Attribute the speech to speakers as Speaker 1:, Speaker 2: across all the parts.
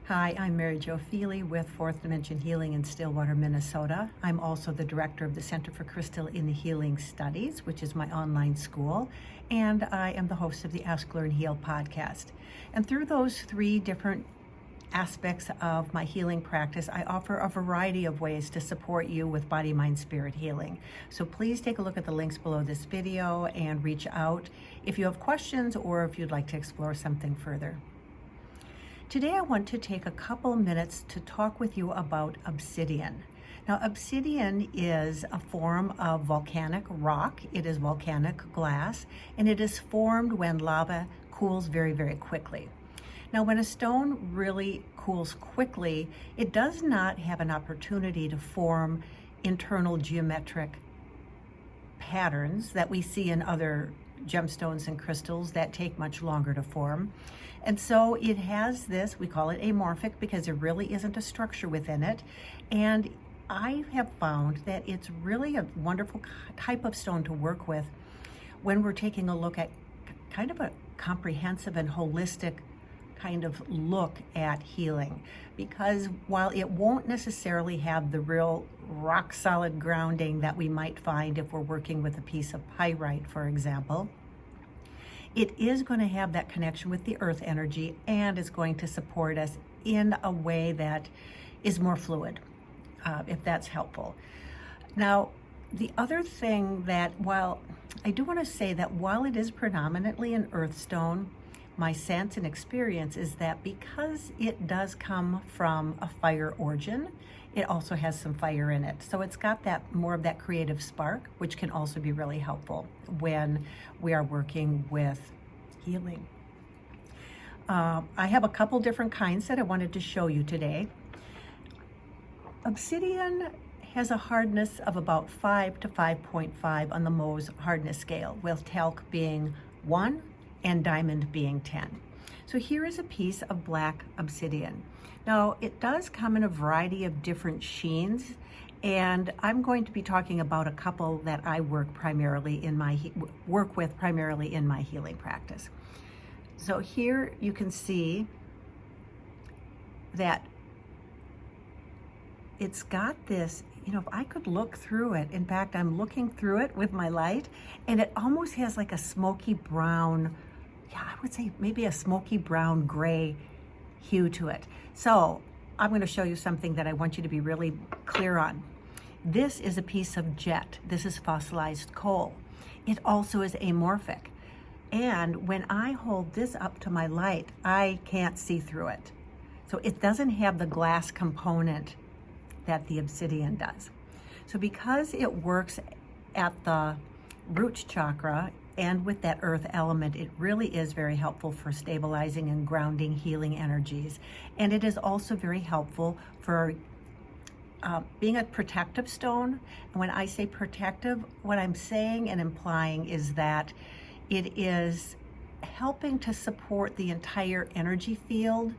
Speaker 1: Hi, I'm Maryjo with Fourth Dimension Healing in Stillwater, Minnesota. I'm also the director of the Center for Crystal in Healing Studies, which is my online school, and I am the host of the Ask, Learn, Heal podcast. And through those three different aspects of my healing practice, I offer a variety of ways to support you with body, mind, spirit healing. So please take a look at the links below this video and reach out if you have questions or if you'd like to explore something further. Today I want to take a couple minutes to talk with you about obsidian. Now, obsidian is a form of volcanic rock. It is volcanic glass, and it is formed when lava cools very, very quickly. Now, when a stone really cools quickly, it does not have an opportunity to form internal geometric patterns that we see in other gemstones and crystals that take much longer to form. And so it has this, we call it amorphic because there really isn't a structure within it. And I have found that it's really a wonderful type of stone to work with when we're taking a look at kind of a comprehensive and holistic kind of look at healing, because while it won't necessarily have the real rock solid grounding that we might find if we're working with a piece of pyrite, for example, it is going to have that connection with the earth energy and is going to support us in a way that is more fluid, if that's helpful. Now, the other thing that, while I do want to say that while it is predominantly an earth stone, my sense and experience is that because it does come from a fire origin, it also has some fire in it. So it's got that more of that creative spark, which can also be really helpful when we are working with healing. I have a couple different kinds that I wanted to show you today. Obsidian has a hardness of about 5 to 5.5 on the Mohs hardness scale, with talc being 1 and diamond being 10. So here is a piece of black obsidian. Now, it does come in a variety of different sheens, and I'm going to be talking about a couple that I work with primarily in my healing practice. So here you can see that it's got this, if I could look through it, in fact, I'm looking through it with my light, and it almost has like a smoky brown, I would say maybe a smoky brown gray hue to it. So I'm going to show you something that I want you to be really clear on. This is a piece of jet. This is fossilized coal. It also is amorphic. And when I hold this up to my light, I can't see through it. So it doesn't have the glass component that the obsidian does. So because it works at the root chakra and with that earth element, it really is very helpful for stabilizing and grounding healing energies. And it is also very helpful for being a protective stone. And when I say protective, what I'm saying and implying is that it is helping to support the entire energy field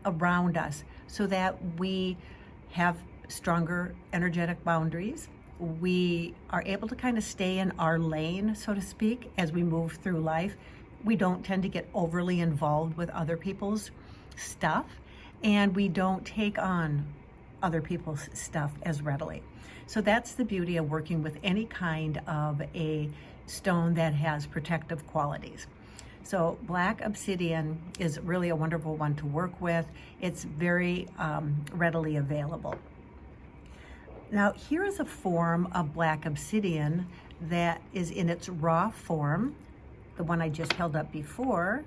Speaker 1: around us so that we have stronger energetic boundaries. We are able to kind of stay in our lane, so to speak, as we move through life. We don't tend to get overly involved with other people's stuff, and we don't take on other people's stuff as readily. So that's the beauty of working with any kind of a stone that has protective qualities. So black obsidian is really a wonderful one to work with. It's very readily available. Now, here is a form of black obsidian that is in its raw form, the one I just held up before.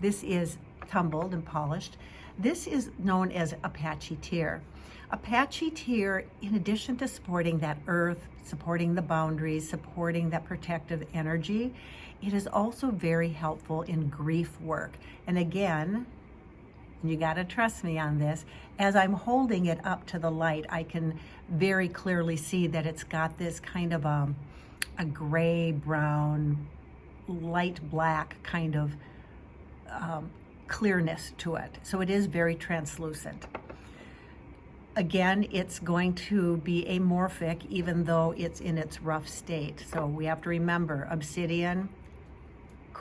Speaker 1: This is tumbled and polished. This is known as Apache tear. Apache tear, in addition to supporting that earth, supporting the boundaries, supporting that protective energy, it is also very helpful in grief work. And again, you got to trust me on this, as I'm holding it up to the light, I can very clearly see that it's got this kind of a gray, brown, light black kind of clearness to it. So it is very translucent. Again, it's going to be amorphic even though it's in its rough state. So we have to remember, obsidian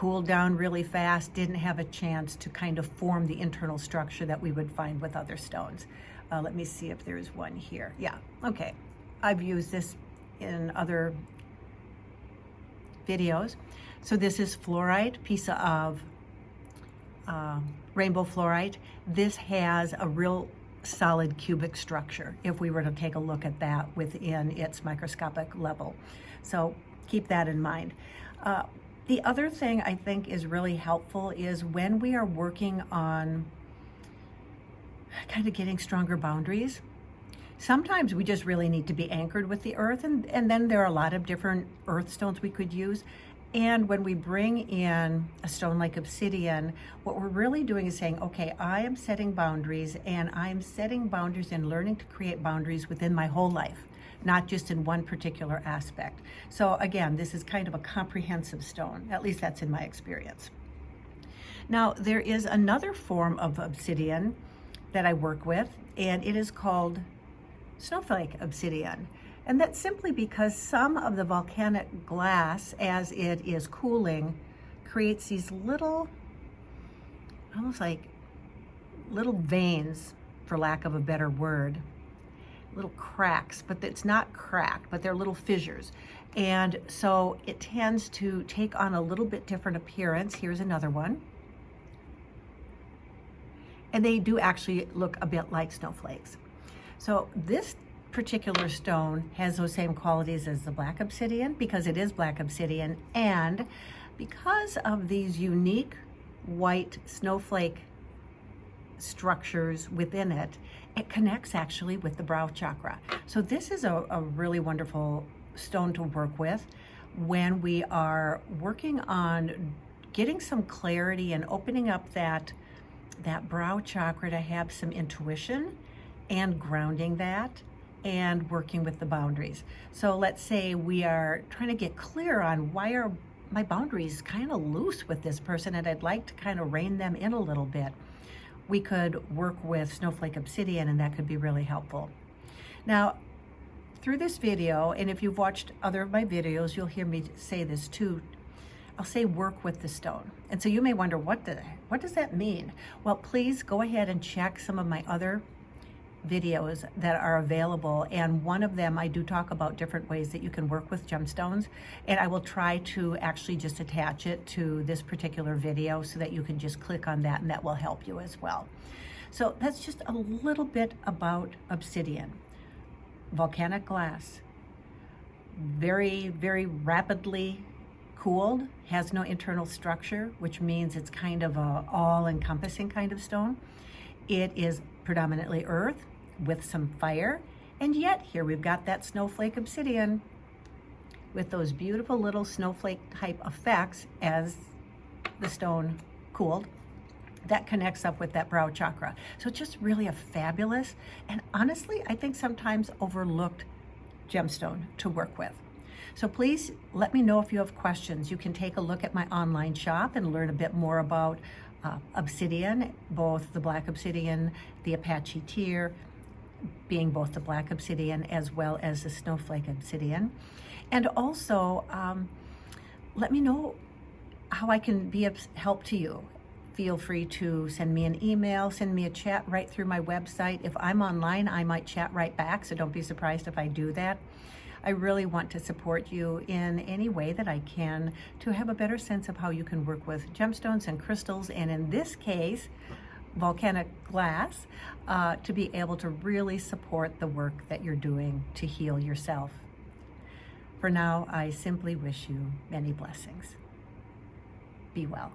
Speaker 1: cooled down really fast, didn't have a chance to kind of form the internal structure that we would find with other stones. Let me see if there's one here. Yeah, okay. I've used this in other videos. So this is fluorite, piece of rainbow fluorite. This has a real solid cubic structure if we were to take a look at that within its microscopic level. So keep that in mind. The other thing I think is really helpful is when we are working on kind of getting stronger boundaries, sometimes we just really need to be anchored with the earth, and then there are a lot of different earth stones we could use. And when we bring in a stone like obsidian, what we're really doing is saying, okay, I am setting boundaries, and I'm setting boundaries and learning to create boundaries within my whole life, not just in one particular aspect. So again, this is kind of a comprehensive stone, at least that's in my experience. Now, there is another form of obsidian that I work with, and it is called snowflake obsidian. And that's simply because some of the volcanic glass, as it is cooling, creates these little, almost like little veins, for lack of a better word, little cracks, but it's not cracked, but they're little fissures. And so it tends to take on a little bit different appearance. Here's another one. And they do actually look a bit like snowflakes. So this particular stone has those same qualities as the black obsidian, because it is black obsidian, and because of these unique white snowflake structures within it, it connects actually with the brow chakra. So this is a really wonderful stone to work with when we are working on getting some clarity and opening up that brow chakra to have some intuition and grounding that and working with the boundaries. So let's say we are trying to get clear on why are my boundaries kind of loose with this person, and I'd like to kind of rein them in a little bit. We could work with snowflake obsidian, and that could be really helpful. Now, through this video, and if you've watched other of my videos, you'll hear me say this too. I'll say work with the stone. And so you may wonder, what does that mean? Well, please go ahead and check some of my other videos that are available, and one of them I do talk about different ways that you can work with gemstones, and I will try to actually just attach it to this particular video so that you can just click on that, and that will help you as well. So that's just a little bit about obsidian. Volcanic glass, very, very rapidly cooled, has no internal structure, which means it's kind of a all-encompassing kind of stone. It is predominantly earth with some fire, and yet here we've got that snowflake obsidian with those beautiful little snowflake type effects as the stone cooled. That connects up with that brow chakra. So it's just really a fabulous, and honestly, I think sometimes overlooked gemstone to work with. So please let me know if you have questions. You can take a look at my online shop and learn a bit more about obsidian, both the black obsidian, the Apache tear, being both the black obsidian as well as the snowflake obsidian. And also, let me know how I can be of help to you. Feel free to send me an email, send me a chat right through my website. If I'm online, I might chat right back, so don't be surprised if I do that. I really want to support you in any way that I can to have a better sense of how you can work with gemstones and crystals, and in this case, volcanic glass, to be able to really support the work that you're doing to heal yourself. For now, I simply wish you many blessings. Be well.